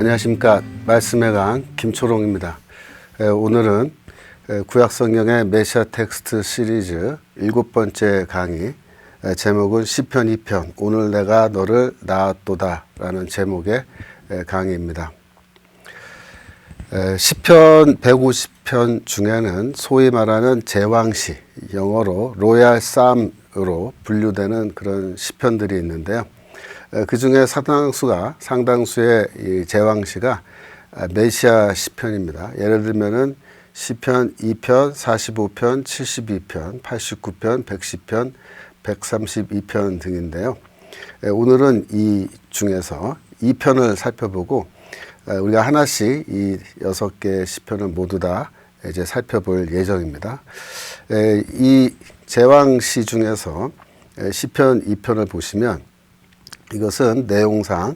안녕하십니까. 말씀의 강 김초롱입니다. 오늘은 구약성경의 메시아 텍스트 시리즈 7번째 강의, 제목은 시편 2편 오늘 내가 너를 낳았도다 라는 제목의 강의입니다. 시편 150편 중에는 소위 말하는 제왕시, 영어로 로얄 쌈으로 분류되는 그런 시편들이 있는데요. 그 중에 상당수의 이 제왕시가 메시아 시편입니다. 예를 들면은 시편 2편, 45편, 72편, 89편, 110편, 132편 등인데요. 오늘은 이 중에서 2편을 살펴보고 우리가 하나씩 이 6개의 시편을 모두 다 이제 살펴볼 예정입니다. 이 제왕시 중에서 시편 2편을 보시면 이것은 내용상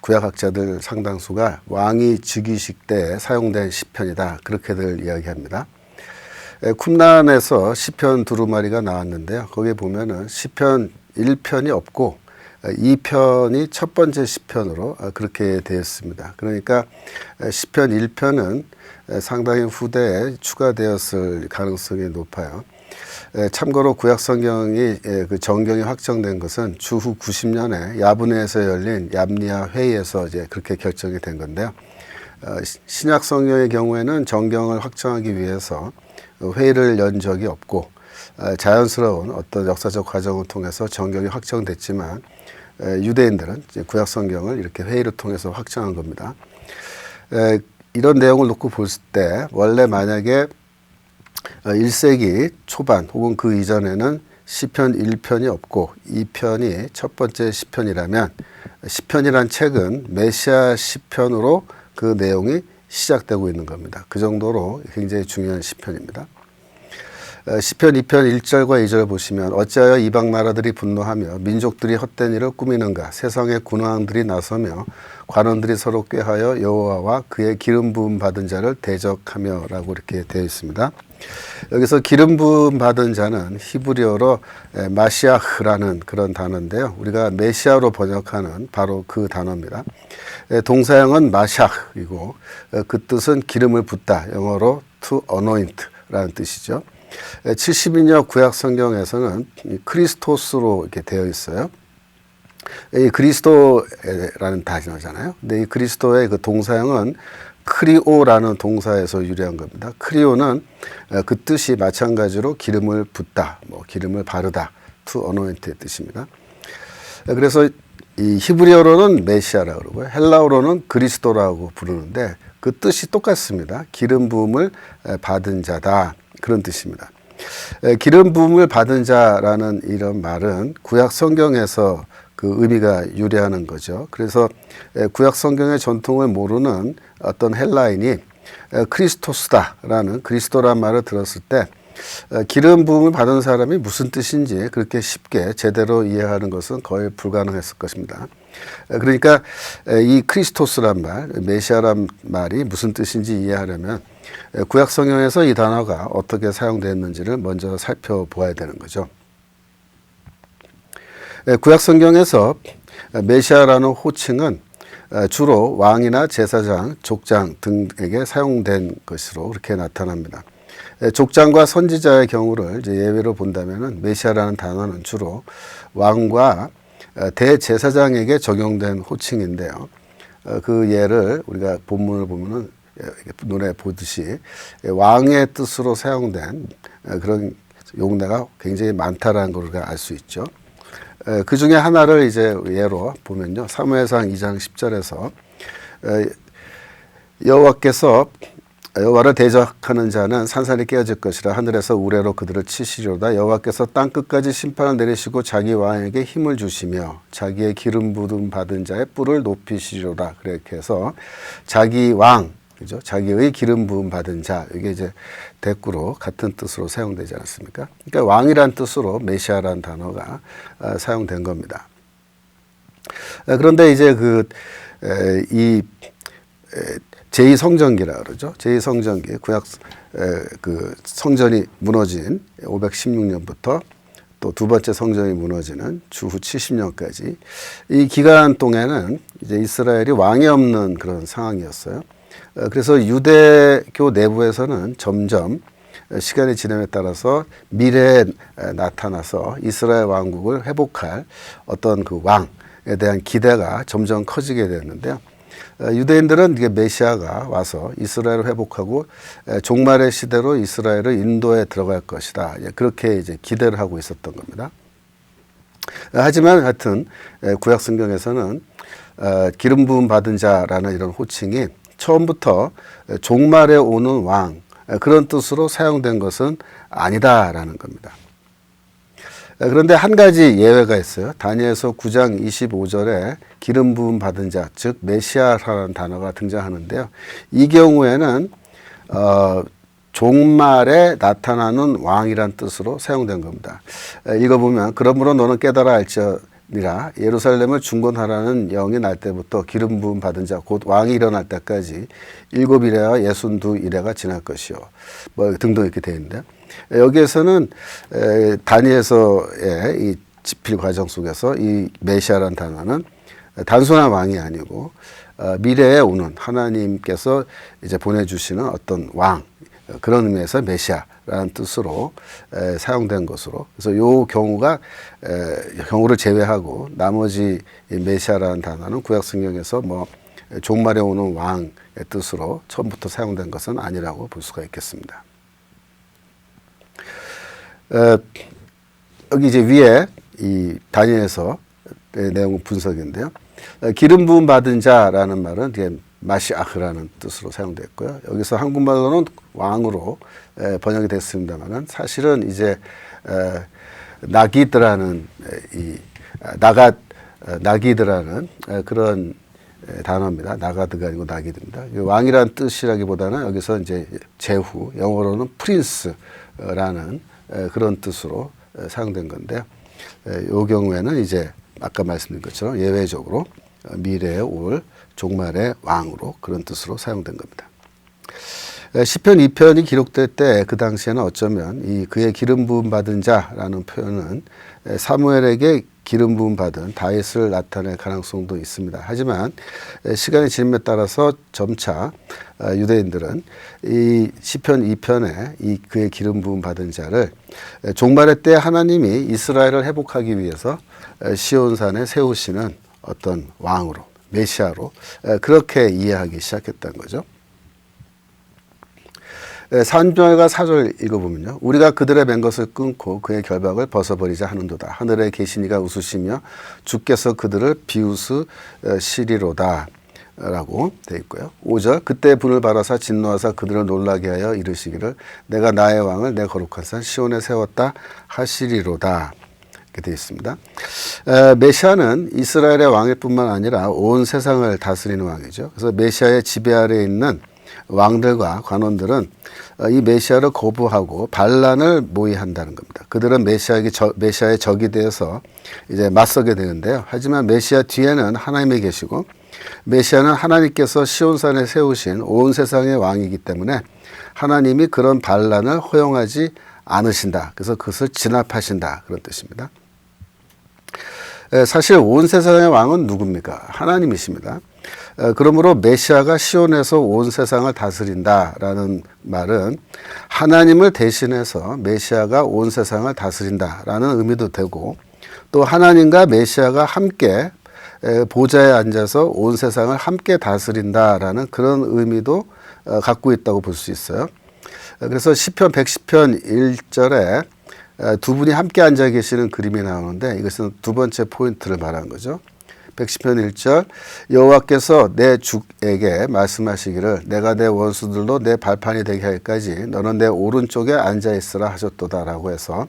구약학자들 상당수가 왕이 즉위식 때 사용된 시편이다, 그렇게들 이야기합니다. 쿰란에서 시편 두루마리가 나왔는데요. 거기에 보면은 시편 1편이 없고 2편이 첫 번째 시편으로 그렇게 되었습니다. 그러니까 시편 1편은 상당히 후대에 추가되었을 가능성이 높아요. 참고로 구약성경이 그 정경이 확정된 것은 주후 90년에 야브네에서 열린 얌리아 회의에서 이제 그렇게 결정이 된 건데요. 신약성경의 경우에는 정경을 확정하기 위해서 회의를 연 적이 없고 자연스러운 어떤 역사적 과정을 통해서 정경이 확정됐지만 유대인들은 이제 구약성경을 이렇게 회의를 통해서 확정한 겁니다. 이런 내용을 놓고 볼 때 원래 만약에 1세기 초반 혹은 그 이전에는 시편 1편이 없고 2편이 첫 번째 시편이라면 시편이란 책은 메시아 시편으로 그 내용이 시작되고 있는 겁니다. 그 정도로 굉장히 중요한 시편입니다. 시편 2편 1절과 2절 보시면 어찌하여 이방 나라들이 분노하며 민족들이 헛된 일을 꾸미는가, 세상의 군왕들이 나서며 관원들이 서로 꾀하여 여호와와 그의 기름 부음 받은 자를 대적하며 라고 이렇게 되어 있습니다. 여기서 기름 부음 받은 자는 히브리어로 마시아흐라는 그런 단어인데요. 우리가 메시아로 번역하는 바로 그 단어입니다. 동사형은 마샤흐이고 그 뜻은 기름을 붓다, 영어로 to anoint 라는 뜻이죠. 70인역 구약 성경에서는 크리스토스로 이렇게 되어 있어요. 이 그리스도라는 단어잖아요. 근데 이 그리스도의 그 동사형은 크리오라는 동사에서 유래한 겁니다. 크리오는 그 뜻이 마찬가지로 기름을 붓다, 기름을 바르다, to anoint의 뜻입니다. 그래서 이 히브리어로는 메시아라고 그러고요. 헬라어로는 그리스도라고 부르는데 그 뜻이 똑같습니다. 기름 부음을 받은 자다, 그런 뜻입니다. 기름 부음을 받은 자라는 이런 말은 구약 성경에서 그 의미가 유래하는 거죠. 그래서 구약 성경의 전통을 모르는 어떤 헬라인이 크리스토스다라는 그리스도란 말을 들었을 때 기름 부음을 받은 사람이 무슨 뜻인지 그렇게 쉽게 제대로 이해하는 것은 거의 불가능했을 것입니다. 그러니까 이 크리스토스란 말, 메시아란 말이 무슨 뜻인지 이해하려면 구약 성경에서 이 단어가 어떻게 사용되었는지를 먼저 살펴보아야 되는 거죠. 구약 성경에서 메시아라는 호칭은 주로 왕이나 제사장, 족장 등에게 사용된 것으로 그렇게 나타납니다. 족장과 선지자의 경우를 이제 예외로 본다면은 메시아라는 단어는 주로 왕과 대제사장에게 적용된 호칭인데요. 그 예를 우리가 본문을 보면은 눈에 보듯이 왕의 뜻으로 사용된 그런 용례가 굉장히 많다라는 걸 우리가 알 수 있죠. 그 중에 하나를 이제 예로 보면요. 사무엘상 2장 10절에서 여호와께서 여호와를 대적하는 자는 산산이 깨어질 것이라 하늘에서 우레로 그들을 치시리로다. 여호와께서 땅 끝까지 심판을 내리시고 자기 왕에게 힘을 주시며 자기의 기름 부음 받은 자의 뿔을 높이시리로다. 그렇게 해서 자기 왕, 그죠? 자기의 기름 부음 받은 자, 이게 이제 대꾸로 같은 뜻으로 사용되지 않았습니까? 그러니까 왕이란 뜻으로 메시아라는 단어가 사용된 겁니다. 그런데 이제 이 제2성전기라 그러죠. 제2성전기, 구약 그 성전이 무너진 516년부터 또 또 두 번째 성전이 무너지는 주후 70년까지 이 기간 동안에는 이제 이스라엘이 왕이 없는 그런 상황이었어요. 그래서 유대교 내부에서는 점점 시간이 지남에 따라서 미래에 나타나서 이스라엘 왕국을 회복할 어떤 그 왕에 대한 기대가 점점 커지게 됐는데요. 유대인들은 이게 메시아가 와서 이스라엘을 회복하고 종말의 시대로 이스라엘을 인도에 들어갈 것이다. 그렇게 이제 기대를 하고 있었던 겁니다. 하지만 하여튼 구약 성경에서는 기름 부음 받은 자라는 이런 호칭이 처음부터 종말에 오는 왕 그런 뜻으로 사용된 것은 아니다라는 겁니다. 그런데 한 가지 예외가 있어요. 다니엘서 9장 25절에 기름 부음 받은 자, 즉 메시아라는 단어가 등장하는데요. 이 경우에는 종말에 나타나는 왕이란 뜻으로 사용된 겁니다. 읽어보면 그러므로 너는 깨달아 알지니라 예루살렘을 중건하라는 영이 날 때부터 기름 부음 받은 자 곧 왕이 일어날 때까지 7이래와 62이래가 지날 것이요. 뭐 등등 이렇게 되어 있는데 여기에서는 다니엘서의 이 집필 과정 속에서 이 메시아라는 단어는 단순한 왕이 아니고 미래에 오는 하나님께서 이제 보내주시는 어떤 왕 그런 의미에서 메시아라는 뜻으로 사용된 것으로 그래서 이 경우를 제외하고 나머지 메시아라는 단어는 구약 성경에서 뭐 종말에 오는 왕의 뜻으로 처음부터 사용된 것은 아니라고 볼 수가 있겠습니다. 여기 이제 위에 이 다니엘서 내용 분석인데요. 기름 부음 받은 자라는 말은 이게 마시아흐라는 뜻으로 사용됐고요. 여기서 한국말로는 왕으로 번역이 됐습니다만은 사실은 이제 나기드라는 나기드라는 그런 단어입니다. 나가드가 아니고 나기드입니다. 왕이란 뜻이라기보다는 여기서 이제 제후 영어로는 프린스라는 그런 뜻으로 사용된 건데요. 이 경우에는 이제 아까 말씀드린 것처럼 예외적으로 미래에 올 종말의 왕으로 그런 뜻으로 사용된 겁니다. 시편 2편이 기록될 때 그 당시에는 어쩌면 이 그의 기름 부음 받은 자라는 표현은 사무엘에게 기름 부음 받은 다윗을 나타낼 가능성도 있습니다. 하지만 시간이 지남에 따라서 점차 유대인들은 이 시편 2편에 이 그의 기름 부음 받은 자를 종말의 때 하나님이 이스라엘을 회복하기 위해서 시온산에 세우시는 어떤 왕으로 메시아로 그렇게 이해하기 시작했다는 거죠. 3절과 4절 읽어보면요. 우리가 그들의 맨 것을 끊고 그의 결박을 벗어버리자 하는도다. 하늘에 계시니가 웃으시며 주께서 그들을 비웃으시리로다 라고 되어 있고요. 5절 그때 분을 발하사 진노하사 그들을 놀라게 하여 이르시기를 내가 나의 왕을 내 거룩한 산 시온에 세웠다 하시리로다. 이렇게 되어 있습니다. 메시아는 이스라엘의 왕일 뿐만 아니라 온 세상을 다스리는 왕이죠. 그래서 메시아의 지배 아래에 있는 왕들과 관원들은 이 메시아를 거부하고 반란을 모의한다는 겁니다. 그들은 메시아의 적이 되어서 이제 맞서게 되는데요. 하지만 메시아 뒤에는 하나님이 계시고 메시아는 하나님께서 시온산에 세우신 온 세상의 왕이기 때문에 하나님이 그런 반란을 허용하지 않으신다. 그래서 그것을 진압하신다. 그런 뜻입니다. 사실 온 세상의 왕은 누굽니까? 하나님이십니다. 그러므로 메시아가 시온에서 온 세상을 다스린다라는 말은 하나님을 대신해서 메시아가 온 세상을 다스린다라는 의미도 되고 또 하나님과 메시아가 함께 보좌에 앉아서 온 세상을 함께 다스린다라는 그런 의미도 갖고 있다고 볼 수 있어요. 그래서 시편 110편 1절에 두 분이 함께 앉아 계시는 그림이 나오는데 이것은 두 번째 포인트를 말하는 거죠. 110편 1절 여호와께서 내 주에게 말씀하시기를 내가 내 원수들로 내 발판이 되게 할까지 너는 내 오른쪽에 앉아있으라 하셨도다라고 해서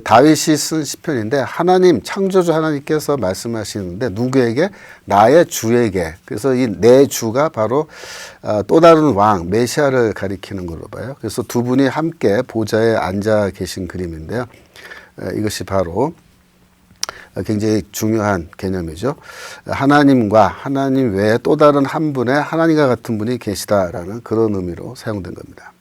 다윗이 쓴 시편인데 하나님 창조주 하나님께서 말씀하시는데 누구에게? 나의 주에게. 그래서 이 내 주가 바로 또 다른 왕 메시아를 가리키는 걸로 봐요. 그래서 두 분이 함께 보좌에 앉아 계신 그림인데요. 이것이 바로 굉장히 중요한 개념이죠. 하나님과 하나님 외에 또 다른 한 분의 하나님과 같은 분이 계시다라는 그런 의미로 사용된 겁니다.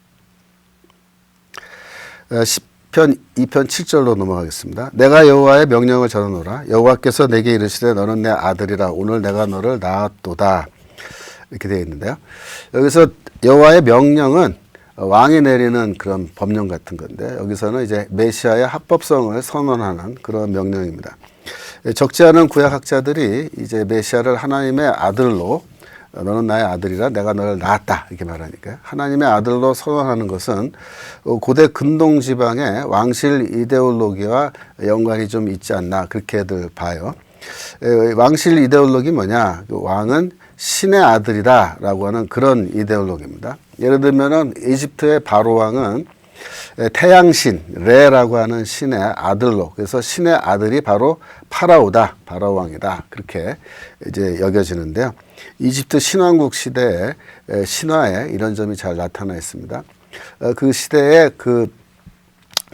시편 2편 7절로 넘어가겠습니다. 내가 여호와의 명령을 전하노라. 여호와께서 내게 이르시되 너는 내 아들이라. 오늘 내가 너를 낳았도다. 이렇게 되어 있는데요. 여기서 여호와의 명령은 왕이 내리는 그런 법령 같은 건데, 여기서는 이제 메시아의 합법성을 선언하는 그런 명령입니다. 적지 않은 구약학자들이 이제 메시아를 하나님의 아들로, 너는 나의 아들이라 내가 너를 낳았다 이렇게 말하니까요. 하나님의 아들로 선언하는 것은 고대 근동 지방의 왕실 이데올로기와 연관이 좀 있지 않나 그렇게들 봐요. 왕실 이데올로기 뭐냐? 왕은 신의 아들이다라고 하는 그런 이데올로기입니다. 예를 들면은 이집트의 바로 왕은 태양신 레라고 하는 신의 아들로, 그래서 신의 아들이 바로 파라오다, 파라오 왕이다 그렇게 이제 여겨지는데요. 이집트 신왕국 시대의 신화에 이런 점이 잘 나타나 있습니다. 그 시대에 그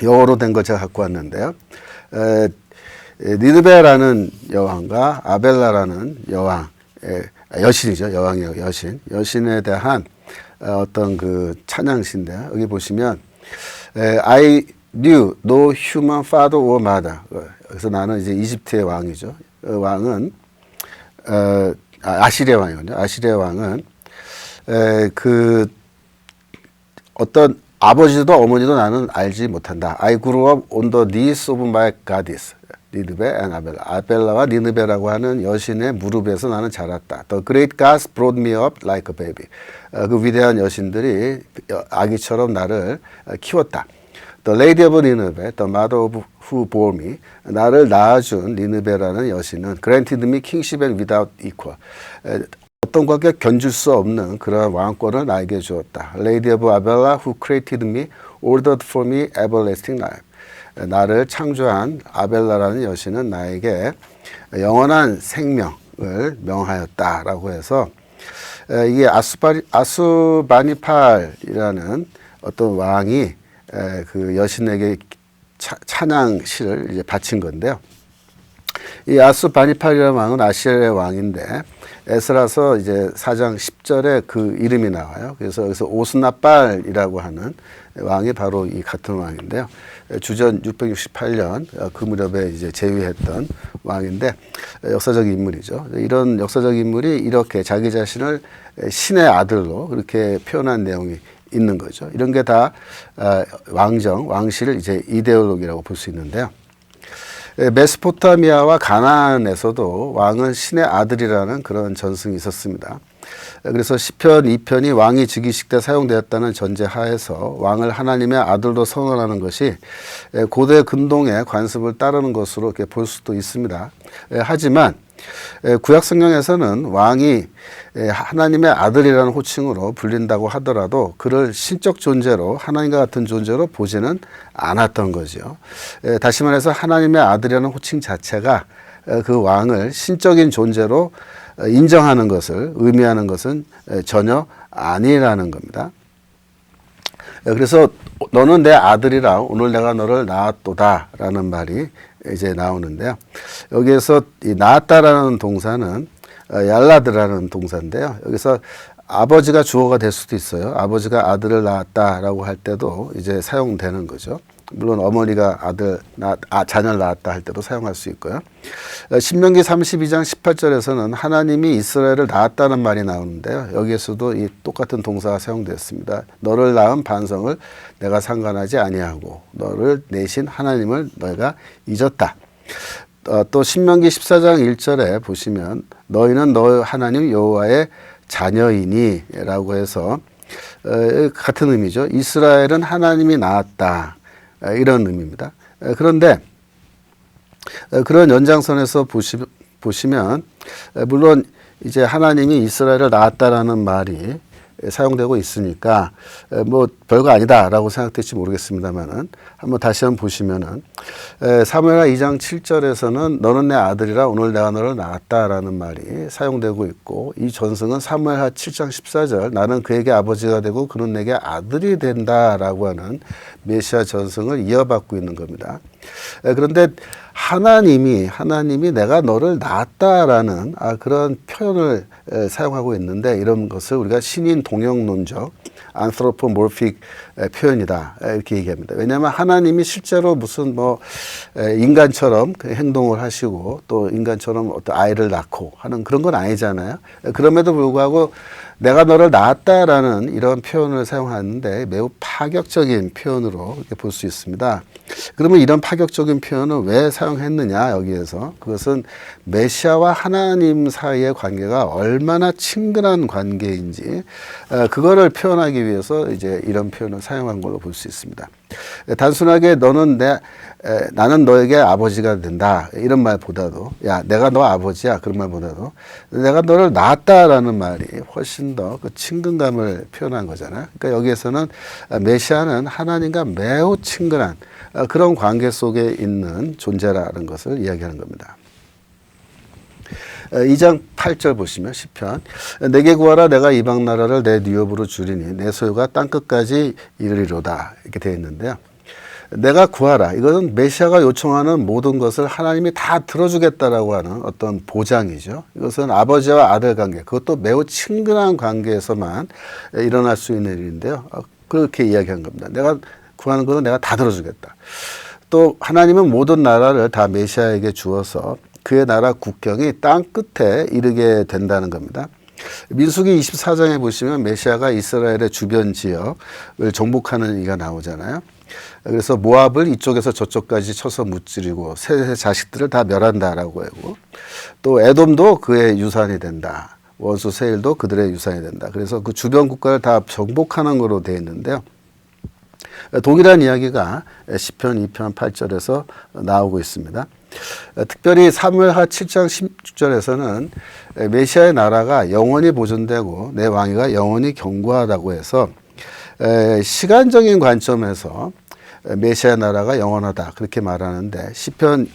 영어로 된 거 제가 갖고 왔는데요. 니느베라는 여왕과 아벨라라는 여왕, 여신이죠. 여왕이요, 여신에 대한 어떤 그 찬양시인데요. 여기 보시면 I knew no human father or mother. 그래서 나는 이제 이집트의 왕이죠. 왕은 아시리아 왕이거든요. 아시리아 왕은 그 어떤 아버지도 어머니도 나는 알지 못한다. I grew up on the knees of my goddess. 니느베 and 아벨라. 아벨라와 니느베라고 하는 여신의 무릎에서 나는 자랐다. The great gods brought me up like a baby. 그 위대한 여신들이 아기처럼 나를 키웠다. The lady of Nineveh, the mother of who bore me. 나를 낳아준 니느베라는 여신은 granted me kingship and without equal. 어떤 관계 견줄 수 없는 그런 왕권을 나에게 주었다. Lady of Abella who created me ordered for me everlasting life. 나를 창조한 아벨라라는 여신은 나에게 영원한 생명을 명하였다라고 해서, 이게 아수바니팔이라는 어떤 왕이 그 여신에게 찬양시를 이제 바친 건데요. 이 아수바니팔이라는 왕은 아시리아의 왕인데 에스라서 이제 4장 10절에 그 이름이 나와요. 그래서 여기서 오스나빨이라고 하는 왕이 바로 이 같은 왕인데요. 주전 668년 그 무렵에 이제 제위했던 왕인데 역사적 인물이죠. 이런 역사적 인물이 이렇게 자기 자신을 신의 아들로 그렇게 표현한 내용이 있는 거죠. 이런 게 다 왕실 이제 이데올로기라고 볼 수 있는데요. 메소포타미아와 가나안에서도 왕은 신의 아들이라는 그런 전승이 있었습니다. 그래서 시편 2편이 왕이 즉위식 때 사용되었다는 전제 하에서 왕을 하나님의 아들로 선언하는 것이 고대 근동의 관습을 따르는 것으로 이렇게 볼 수도 있습니다. 하지만 구약 성경에서는 왕이 하나님의 아들이라는 호칭으로 불린다고 하더라도 그를 신적 존재로, 하나님과 같은 존재로 보지는 않았던 거죠. 다시 말해서 하나님의 아들이라는 호칭 자체가 그 왕을 신적인 존재로 인정하는 것을 의미하는 것은 전혀 아니라는 겁니다. 그래서 너는 내 아들이라 오늘 내가 너를 낳았도다 라는 말이 이제 나오는데요. 여기에서 이 낳았다라는 동사는 얄라드라는 동사인데요. 여기서 아버지가 주어가 될 수도 있어요. 아버지가 아들을 낳았다라고 할 때도 이제 사용되는 거죠. 물론 어머니가 자녀를 낳았다 할 때도 사용할 수 있고요. 신명기 32장 18절에서는 하나님이 이스라엘을 낳았다는 말이 나오는데요. 여기에서도 이 똑같은 동사가 사용되었습니다. 너를 낳은 반성을 내가 상관하지 아니하고 너를 내신 하나님을 너희가 잊었다. 또 신명기 14장 1절에 보시면 너희는 너 하나님 여호와의 자녀이니 라고 해서 같은 의미죠. 이스라엘은 하나님이 낳았다. 이런 의미입니다. 그런데 그런 연장선에서 보시면 물론 이제 하나님이 이스라엘을 낳았다라는 말이 사용되고 있으니까 뭐 별거 아니다라고 생각될지 모르겠습니다만은 한번 다시 한번 보시면은 사무엘하 2장 7절에서는 너는 내 아들이라 오늘 내가 너를 낳았다라는 말이 사용되고 있고, 이 전승은 사무엘하 7장 14절 나는 그에게 아버지가 되고 그는 내게 아들이 된다라고 하는 메시아 전승을 이어받고 있는 겁니다. 그런데 하나님이 내가 너를 낳았다라는 그런 표현을 사용하고 있는데, 이런 것을 우리가 신인 동형론적 anthropomorphic 표현이다 이렇게 얘기합니다. 왜냐하면 하나님이 실제로 무슨 인간처럼 행동을 하시고 또 인간처럼 어떤 아이를 낳고 하는 그런 건 아니잖아요. 그럼에도 불구하고 내가 너를 낳았다라는 이런 표현을 사용하는데 매우 파격적인 표현으로 이렇게 볼 수 있습니다. 그러면 이런 파격적인 표현을 왜 사용했느냐, 여기에서 그것은 메시아와 하나님 사이의 관계가 얼마나 친근한 관계인지 그거를 표현하기 위해서 이제 이런 표현을 사용한 걸로 볼 수 있습니다. 단순하게 나는 너에게 아버지가 된다 이런 말보다도, 야 내가 너 아버지야 그런 말보다도 내가 너를 낳았다라는 말이 훨씬 더 그 친근감을 표현한 거잖아요. 그러니까 여기에서는 메시아는 하나님과 매우 친근한 그런 관계 속에 있는 존재라는 것을 이야기하는 겁니다. 2장 8절 보시면 시편, 내게 구하라 내가 이방 나라를 내 유업으로 주리니 내 소유가 땅끝까지 이르리로다 이렇게 되어 있는데요. 내가 구하라, 이것은 메시아가 요청하는 모든 것을 하나님이 다 들어주겠다라고 하는 어떤 보장이죠. 이것은 아버지와 아들 관계, 그것도 매우 친근한 관계에서만 일어날 수 있는 일인데요. 그렇게 이야기한 겁니다. 내가 구하는 것은 내가 다 들어주겠다. 또 하나님은 모든 나라를 다 메시아에게 주어서 그의 나라 국경이 땅 끝에 이르게 된다는 겁니다. 민수기 24장에 보시면 메시아가 이스라엘의 주변 지역을 정복하는 얘기가 나오잖아요. 그래서 모압을 이쪽에서 저쪽까지 쳐서 무찌르고 세 자식들을 다 멸한다라고 하고, 또 에돔도 그의 유산이 된다. 원수 세일도 그들의 유산이 된다. 그래서 그 주변 국가를 다 정복하는 거로 되어 있는데요. 동일한 이야기가 시편 2편 8절에서 나오고 있습니다. 특별히 사무엘하 7장 16절에서는 메시아의 나라가 영원히 보존되고 내 왕위가 영원히 견고하다고 해서 시간적인 관점에서 메시아의 나라가 영원하다 그렇게 말하는데, 시편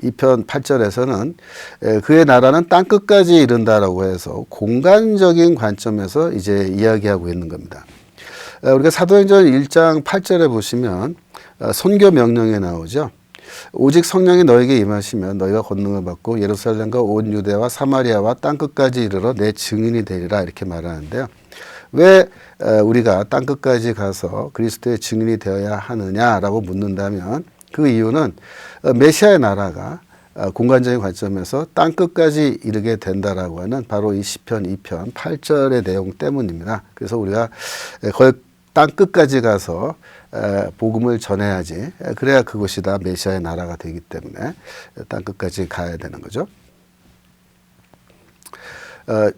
2편 8절에서는 그의 나라는 땅끝까지 이른다라고 해서 공간적인 관점에서 이제 이야기하고 있는 겁니다. 우리가 사도행전 1장 8절에 보시면 선교 명령에 나오죠. 오직 성령이 너에게 임하시면 너희가 권능을 받고 예루살렘과 온 유대와 사마리아와 땅끝까지 이르러 내 증인이 되리라 이렇게 말하는데요. 왜 우리가 땅끝까지 가서 그리스도의 증인이 되어야 하느냐라고 묻는다면, 그 이유는 메시아의 나라가 공간적인 관점에서 땅끝까지 이르게 된다라고 하는 바로 이 시편 2편 8절의 내용 때문입니다. 그래서 우리가 거의 땅끝까지 가서 복음을 전해야지, 그래야 그곳이 다 메시아의 나라가 되기 때문에 땅끝까지 가야 되는 거죠.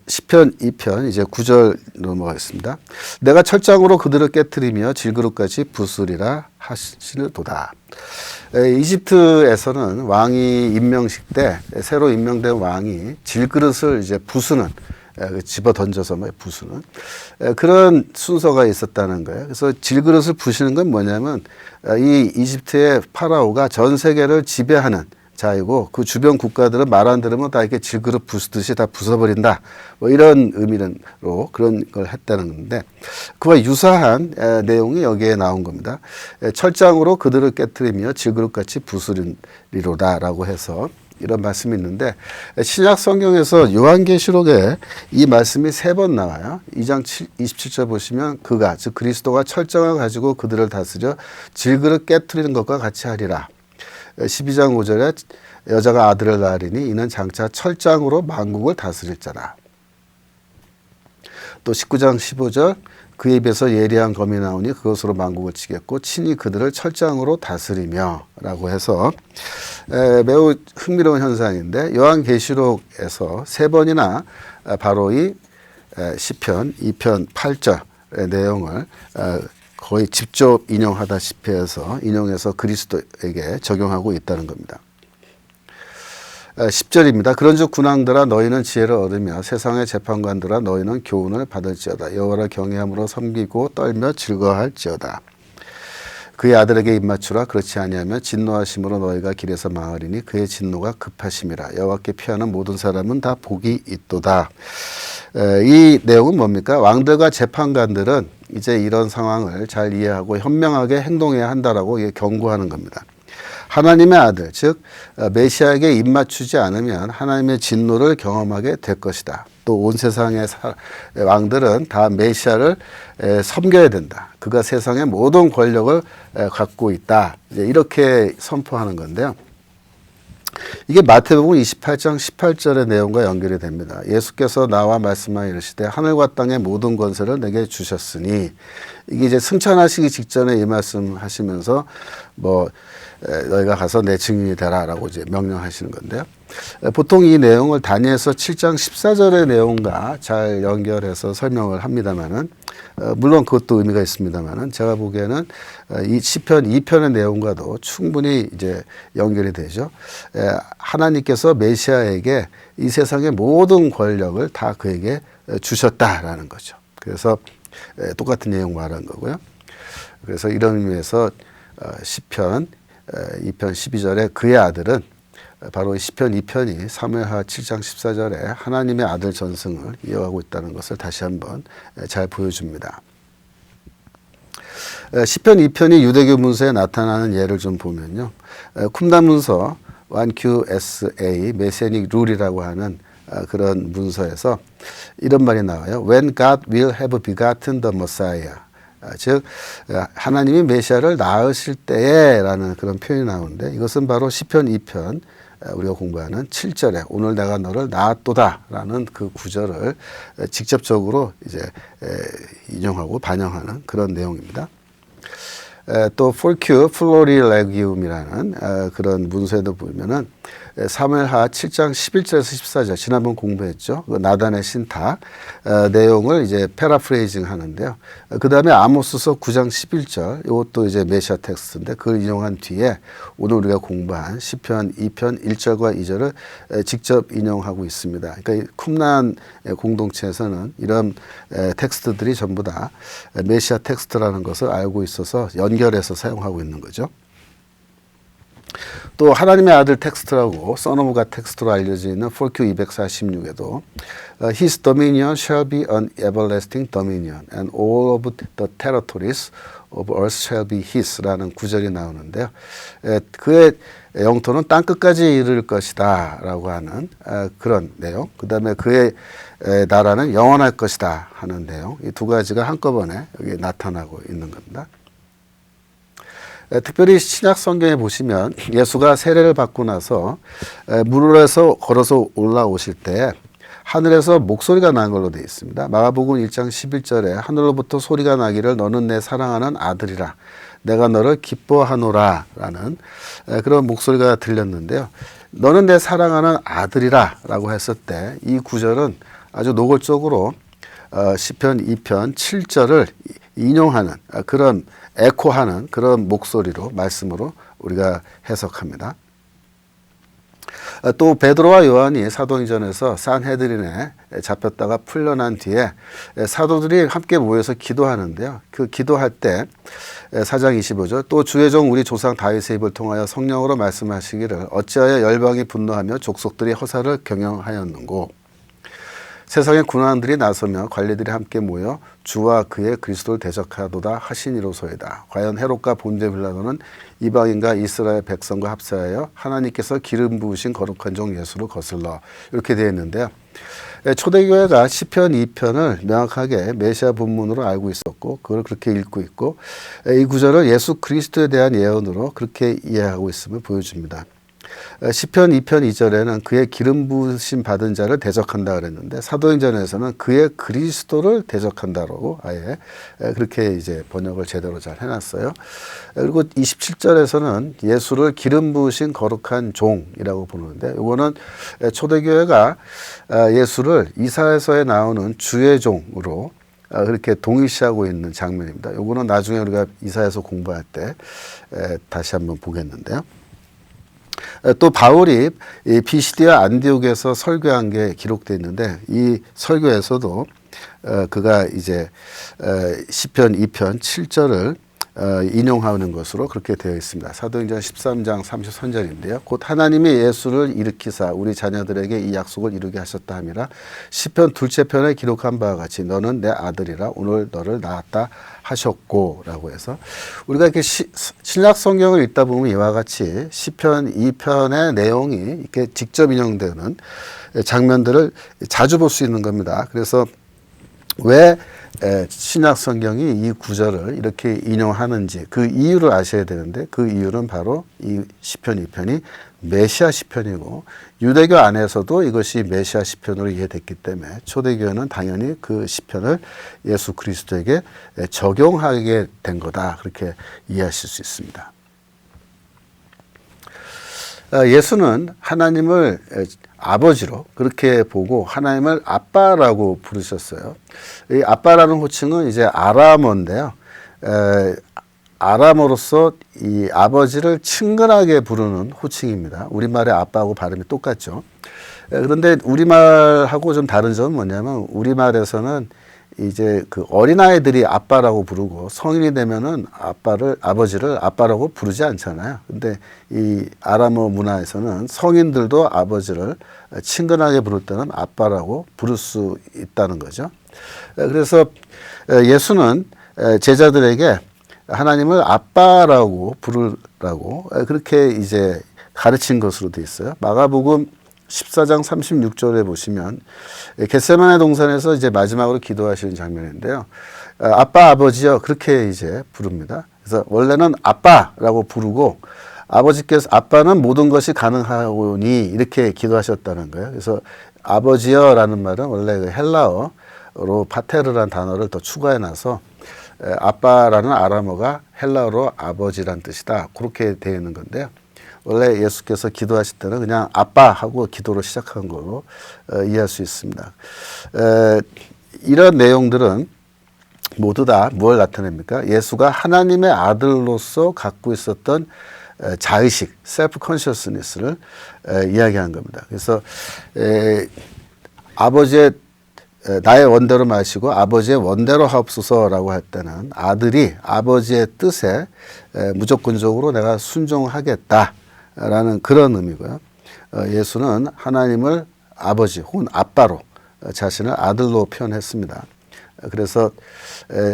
시편 2편 이제 9절 넘어가겠습니다. 내가 철장으로 그들을 깨뜨리며 질그릇같이 부수리라 하시는도다. 이집트에서는 왕이 임명식 때 새로 임명된 왕이 질그릇을 이제 부수는, 집어 던져서 부수는 그런 순서가 있었다는 거예요. 그래서 질그릇을 부시는 건 뭐냐면, 이 이집트의 파라오가 전 세계를 지배하는 자이고 그 주변 국가들은 말 안 들으면 다 이렇게 질그릇 부수듯이 다 부숴버린다, 이런 의미로 그런 걸 했다는 건데, 그와 유사한 내용이 여기에 나온 겁니다. 철장으로 그들을 깨뜨리며 질그릇같이 부수리로다 라고 해서 이런 말씀이 있는데, 신약 성경에서 요한계시록에 이 말씀이 3번 나와요. 2장 27절 보시면 그가, 즉 그리스도가 철장을 가지고 그들을 다스려 질그릇 깨뜨리는 것과 같이 하리라. 12장 5절에 여자가 아들을 낳으리니 이는 장차 철장으로 만국을 다스릴 자라. 또 19장 15절, 그의 입에서 예리한 검이 나오니 그것으로 만국을 치겠고 친히 그들을 철장으로 다스리며 라고 해서 매우 흥미로운 현상인데, 요한계시록에서 3번이나 바로 이 시편 2편 8절의 내용을 거의 직접 인용하다시피 해서 인용해서 그리스도에게 적용하고 있다는 겁니다. 10절입니다. 그런즉 군왕들아 너희는 지혜를 얻으며 세상의 재판관들아 너희는 교훈을 받을지어다. 여호와를 경외함으로 섬기고 떨며 즐거워할지어다. 그의 아들에게 입맞추라. 그렇지 아니하면 진노하심으로 너희가 길에서 망하리니 그의 진노가 급하심이라. 여호와께 피하는 모든 사람은 다 복이 있도다. 이 내용은 뭡니까? 왕들과 재판관들은 이제 이런 상황을 잘 이해하고 현명하게 행동해야 한다라고 경고하는 겁니다. 하나님의 아들, 즉 메시아에게 입맞추지 않으면 하나님의 진노를 경험하게 될 것이다. 또 온 세상의 왕들은 다 메시아를 섬겨야 된다. 그가 세상의 모든 권력을 갖고 있다. 이렇게 선포하는 건데요. 이게 마태복음 28장 18절의 내용과 연결이 됩니다. 예수께서 나와 말씀하여 이르시되 하늘과 땅의 모든 권세를 내게 주셨으니, 이게 이제 승천하시기 직전에 이 말씀 하시면서 너희가 가서 내 증인이 되라라고 이제 명령하시는 건데요. 보통 이 내용을 다니엘서 7장 14절의 내용과 잘 연결해서 설명을 합니다만은, 물론 그것도 의미가 있습니다만은, 제가 보기에는 이 시편 2편의 내용과도 충분히 이제 연결이 되죠. 하나님께서 메시아에게 이 세상의 모든 권력을 다 그에게 주셨다라는 거죠. 그래서 똑같은 내용 말한 거고요. 그래서 이런 의미에서 시편 2편 12절에 그의 아들은 바로 시편 2편이 사무엘하 7장 14절에 하나님의 아들 전승을 이어가고 있다는 것을 다시 한번 잘 보여줍니다. 시편 2편이 유대교 문서에 나타나는 예를 좀 보면요. 쿰단 문서 1QSA 메시아닉 룰이라고 하는 그런 문서에서 이런 말이 나와요. When God will have begotten the Messiah. 즉 하나님이 메시아를 낳으실 때에 라는 그런 표현이 나오는데, 이것은 바로 시편 2편 우리가 공부하는 7절에 오늘 내가 너를 낳았도다 라는 그 구절을 직접적으로 이제 인용하고 반영하는 그런 내용입니다. 또 폴큐 플로리레기움이라는 그런 문서에도 보면은 사무엘하 7장 11절에서 14절 지난번 공부했죠. 그 나단의 신탁 내용을 이제 패러프레이징 하는데요. 그 다음에 아모스서 9장 11절 이것도 이제 메시아 텍스트인데 그걸 인용한 뒤에 오늘 우리가 공부한 시편 2편 1절과 2절을 직접 인용하고 있습니다. 그러니까 쿰난 공동체에서는 이런 텍스트들이 전부 다 메시아 텍스트라는 것을 알고 있어서 연결해서 사용하고 있는 거죠. 또 하나님의 아들 텍스트라고 써너무가 텍스트로 알려져 있는 폴큐 246에도 His dominion shall be an everlasting dominion and all of the territories of earth shall be His 라는 구절이 나오는데요. 그의 영토는 땅끝까지 이를 것이다 라고 하는 그런 내용, 그 다음에 그의 나라는 영원할 것이다 하는 내용, 이 두 가지가 한꺼번에 여기 나타나고 있는 겁니다. 특별히 신약 성경에 보시면 예수가 세례를 받고 나서 물에서 걸어서 올라오실 때 하늘에서 목소리가 난 걸로 되어 있습니다. 마가복음 1장 11절에 하늘로부터 소리가 나기를 너는 내 사랑하는 아들이라 내가 너를 기뻐하노라 라는 그런 목소리가 들렸는데요. 너는 내 사랑하는 아들이라 라고 했을 때 이 구절은 아주 노골적으로 시편 2편 7절을 인용하는 그런 에코하는 그런 목소리로 말씀으로 우리가 해석합니다. 또 베드로와 요한이 사도행전에서 산헤드린에 잡혔다가 풀려난 뒤에 사도들이 함께 모여서 기도하는데요. 그 기도할 때 4장 25절 또 주의 종 우리 조상 다윗의 입을 통하여 성령으로 말씀하시기를 어찌하여 열방이 분노하며 족속들이 허사를 경영하였는고 세상의 군왕들이 나서며 관리들이 함께 모여 주와 그의 그리스도를 대적하도다 하시니로소이다. 과연 헤롯과 본제 빌라도는 이방인과 이스라엘 백성과 합세하여 하나님께서 기름 부으신 거룩한 종 예수를 거슬러 이렇게 되어 있는데요. 초대교회가 시편 2편을 명확하게 메시아 본문으로 알고 있었고 그걸 그렇게 읽고 있고 이 구절을 예수 그리스도에 대한 예언으로 그렇게 이해하고 있음을 보여줍니다. 시편 2편 2절에는 그의 기름 부으심 받은 자를 대적한다 그랬는데 사도행전에서는 그의 그리스도를 대적한다라고 아예 그렇게 이제 번역을 제대로 잘 해놨어요. 그리고 27절에서는 예수를 기름 부으신 거룩한 종이라고 부르는데 이거는 초대교회가 예수를 이사야서에 나오는 주의 종으로 그렇게 동일시하고 있는 장면입니다. 이거는 나중에 우리가 이사야서 공부할 때 다시 한번 보겠는데요. 또 바울이 비시디아 안디옥에서 설교한 게 기록되어 있는데 이 설교에서도 그가 이제 시편 2편 7절을 인용하는 것으로 그렇게 되어 있습니다. 사도행전 13장 30선절인데요. 곧 하나님이 예수를 일으키사 우리 자녀들에게 이 약속을 이루게 하셨다 함이라. 시편 둘째 편에 기록한 바와 같이 너는 내 아들이라 오늘 너를 낳았다 하셨고 라고 해서 우리가 이렇게 신약 성경을 읽다 보면 이와 같이 시편 2편의 내용이 이렇게 직접 인용되는 장면들을 자주 볼 수 있는 겁니다. 그래서 왜 신약 성경이 이 구절을 이렇게 인용하는지 그 이유를 아셔야 되는데 그 이유는 바로 이 시편 2편이 메시아 시편이고 유대교 안에서도 이것이 메시아 시편으로 이해됐기 때문에 초대교회는 당연히 그 시편을 예수 그리스도에게 적용하게 된 거다. 그렇게 이해하실 수 있습니다. 예수는 하나님을 아버지로 그렇게 보고 하나님을 아빠라고 부르셨어요. 이 아빠라는 호칭은 이제 아람어인데요. 아람어로서 이 아버지를 친근하게 부르는 호칭입니다. 우리말의 아빠하고 발음이 똑같죠. 그런데 우리말하고 좀 다른 점은 뭐냐면 우리말에서는 이제 그 어린아이들이 아빠라고 부르고 성인이 되면은 아버지를 아빠라고 부르지 않잖아요. 근데 이 아람어 문화에서는 성인들도 아버지를 친근하게 부를 때는 아빠라고 부를 수 있다는 거죠. 그래서 예수는 제자들에게 하나님을 아빠라고 부르라고 그렇게 이제 가르친 것으로 되어 있어요. 마가복음 14장 36절에 보시면 겟세마네 동산에서 이제 마지막으로 기도하시는 장면인데요. 아빠 아버지여 그렇게 이제 부릅니다. 그래서 원래는 아빠라고 부르고 아버지께서 아빠는 모든 것이 가능하오니 이렇게 기도하셨다는 거예요. 그래서 아버지여라는 말은 원래 그 헬라어로 파테르라는 단어를 더 추가해 놔서 아빠라는 아람어가 헬라어로 아버지란 뜻이다. 그렇게 되어 있는 건데요. 원래 예수께서 기도하실 때는 그냥 아빠 하고 기도를 시작한 걸로 이해할 수 있습니다. 이런 내용들은 모두 다 무엇을 나타냅니까? 예수가 하나님의 아들로서 갖고 있었던 자의식, 셀프 컨셔스니스를 이야기한 겁니다. 그래서 아버지의 나의 원대로 마시고 아버지의 원대로 하옵소서라고 할 때는 아들이 아버지의 뜻에 무조건적으로 내가 순종하겠다. 라는 그런 의미고요. 예수는 하나님을 아버지 혹은 아빠로 자신을 아들로 표현했습니다. 그래서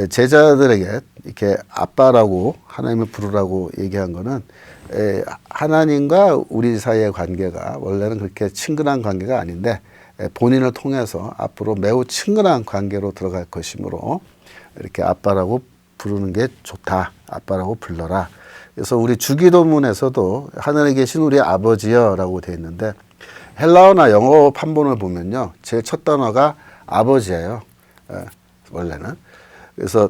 제자들에게 이렇게 아빠라고 하나님을 부르라고 얘기한 거는 하나님과 우리 사이의 관계가 원래는 그렇게 친근한 관계가 아닌데 본인을 통해서 앞으로 매우 친근한 관계로 들어갈 것이므로 이렇게 아빠라고 부르는 게 좋다. 아빠라고 불러라. 그래서 우리 주기도문에서도 하늘에 계신 우리 아버지여라고 되어 있는데 헬라어나 영어 판본을 보면요. 제일 첫 단어가 아버지예요. 원래는. 그래서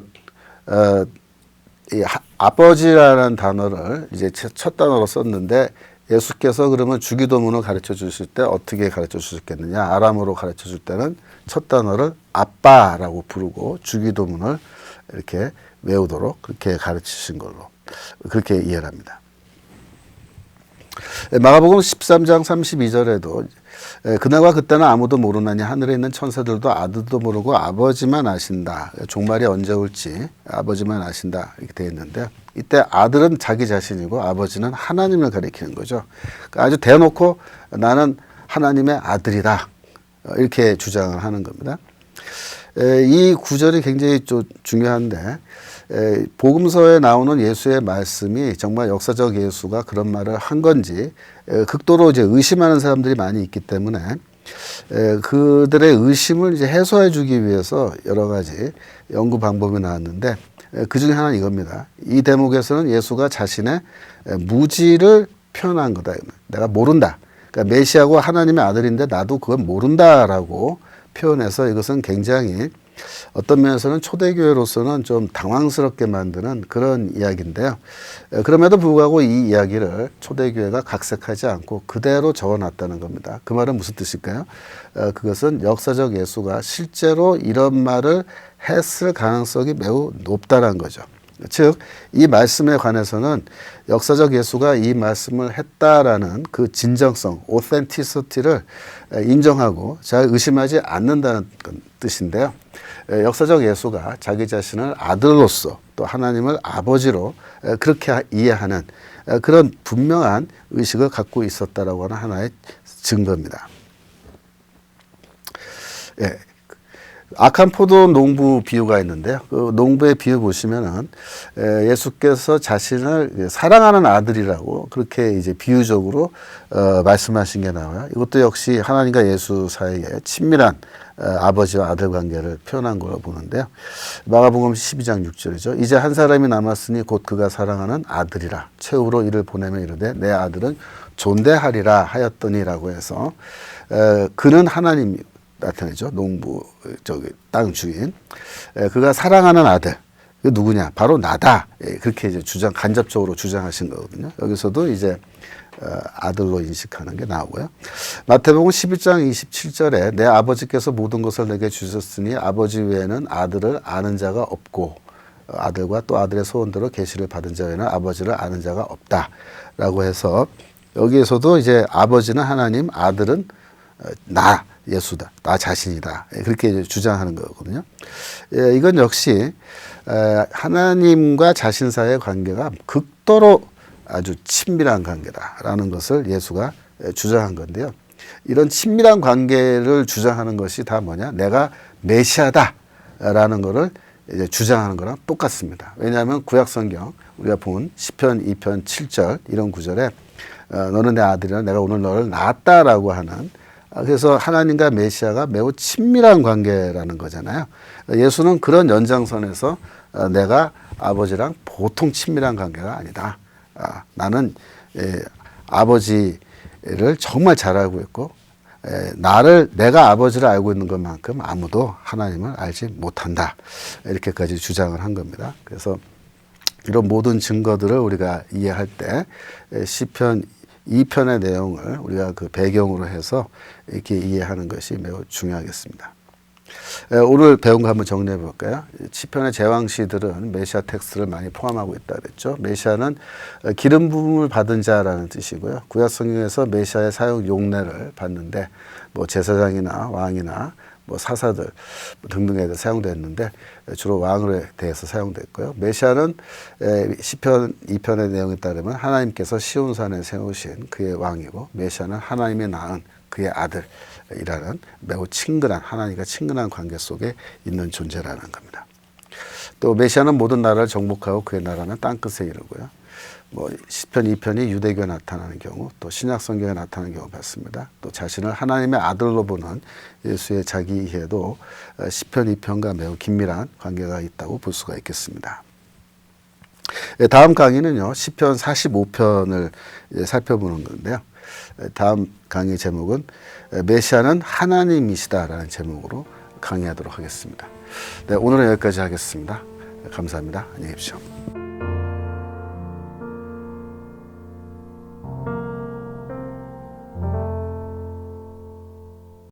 이 아버지라는 단어를 이제 첫 단어로 썼는데 예수께서 그러면 주기도문을 가르쳐 주실 때 어떻게 가르쳐 주셨겠느냐. 아람어로 가르쳐 줄 때는 첫 단어를 아빠라고 부르고 주기도문을 이렇게 외우도록 그렇게 가르치신 걸로 그렇게 이해를 합니다. 마가복음 13장 32절에도 그날과 그때는 아무도 모르나니 하늘에 있는 천사들도 아들도 모르고 아버지만 아신다. 종말이 언제 올지 아버지만 아신다. 이렇게 되어 있는데 이때 아들은 자기 자신이고 아버지는 하나님을 가리키는 거죠. 그러니까 아주 대놓고 나는 하나님의 아들이다. 이렇게 주장을 하는 겁니다. 이 구절이 굉장히 중요한데 복음서에 나오는 예수의 말씀이 정말 역사적 예수가 그런 말을 한 건지 극도로 이제 의심하는 사람들이 많이 있기 때문에 그들의 의심을 이제 해소해 주기 위해서 여러 가지 연구 방법이 나왔는데 그 중에 하나는 이겁니다. 이 대목에서는 예수가 자신의 무지를 표현한 거다. 내가 모른다. 그러니까 메시아고 하나님의 아들인데 나도 그건 모른다라고 표현해서 이것은 굉장히 어떤 면에서는 초대교회로서는 좀 당황스럽게 만드는 그런 이야기인데요. 그럼에도 불구하고 이 이야기를 초대교회가 각색하지 않고 그대로 적어놨다는 겁니다. 그 말은 무슨 뜻일까요? 그것은 역사적 예수가 실제로 이런 말을 했을 가능성이 매우 높다는 거죠. 즉, 이 말씀에 관해서는 역사적 예수가 이 말씀을 했다라는 그 진정성, 오센티시티를 인정하고 잘 의심하지 않는다는 뜻인데요. 역사적 예수가 자기 자신을 아들로서 또 하나님을 아버지로 그렇게 이해하는 그런 분명한 의식을 갖고 있었다라고 하는 하나의 증거입니다. 예. 악한 포도 농부 비유가 있는데요. 그 농부의 비유 보시면은 예수께서 자신을 사랑하는 아들이라고 그렇게 이제 비유적으로 말씀하신 게 나와요. 이것도 역시 하나님과 예수 사이에 친밀한 아버지와 아들 관계를 표현한 걸로 보는데요. 마가복음 12장 6절이죠. 이제 한 사람이 남았으니 곧 그가 사랑하는 아들이라. 최후로 이를 보내며 이르되 내 아들은 존대하리라 하였더니라고 해서 그는 하나님 나타내죠. 농부, 땅 주인. 그가 사랑하는 아들. 그 누구냐? 바로 나다. 그렇게 이제 간접적으로 주장하신 거거든요. 여기서도 이제 아들로 인식하는 게 나오고요. 마태복음 11장 27절에 내 아버지께서 모든 것을 내게 주셨으니 아버지 외에는 아들을 아는 자가 없고 아들과 또 아들의 소원대로 계시를 받은 자 외에는 아버지를 아는 자가 없다라고 해서 여기에서도 이제 아버지는 하나님, 아들은 나. 예수다. 나 자신이다. 그렇게 이제 주장하는 거거든요. 이건 역시 하나님과 자신 사이의 관계가 극도로 아주 친밀한 관계다라는 것을 예수가 주장한 건데요. 이런 친밀한 관계를 주장하는 것이 다 뭐냐? 내가 메시아다라는 것을 이제 주장하는 거랑 똑같습니다. 왜냐하면 구약성경 우리가 본 시편 2편 7절 이런 구절에 너는 내 아들이라 내가 오늘 너를 낳았다라고 하는 그래서 하나님과 메시아가 매우 친밀한 관계라는 거잖아요. 예수는 그런 연장선에서 내가 아버지랑 보통 친밀한 관계가 아니다. 나는 아버지를 정말 잘 알고 있고 내가 아버지를 알고 있는 것만큼 아무도 하나님을 알지 못한다. 이렇게까지 주장을 한 겁니다. 그래서 이런 모든 증거들을 우리가 이해할 때 시편 2편의 내용을 우리가 그 배경으로 해서 이렇게 이해하는 것이 매우 중요하겠습니다. 오늘 배운 거 한번 정리해 볼까요? 시편의 제왕시들은 메시아 텍스트를 많이 포함하고 있다 그랬죠. 메시아는 기름 부음을 받은 자라는 뜻이고요. 구약 성경에서 메시아의 사용 용례를 받는데 뭐 제사장이나 왕이나 뭐 사사들 등등에 대해 사용됐는데 주로 왕에 대해서 사용됐고요. 메시아는 시편 2편의 내용에 따르면 하나님께서 시온산에 세우신 그의 왕이고 메시아는 하나님의 낳은 그의 아들이라는 매우 친근한 하나님과 친근한 관계 속에 있는 존재라는 겁니다. 또 메시아는 모든 나라를 정복하고 그의 나라는 땅끝에 이르고요. 뭐 시편 2편이 유대교에 나타나는 경우 또 신약 성경에 나타나는 경우 봤습니다. 또 자신을 하나님의 아들로 보는 예수의 자기 이해도 시편 2편과 매우 긴밀한 관계가 있다고 볼 수가 있겠습니다. 다음 강의는요. 시편 45편을 살펴보는 건데요. 다음 강의 제목은 메시아는 하나님이시다라는 제목으로 강의하도록 하겠습니다. 네, 오늘은 여기까지 하겠습니다. 감사합니다. 안녕히 계십시오.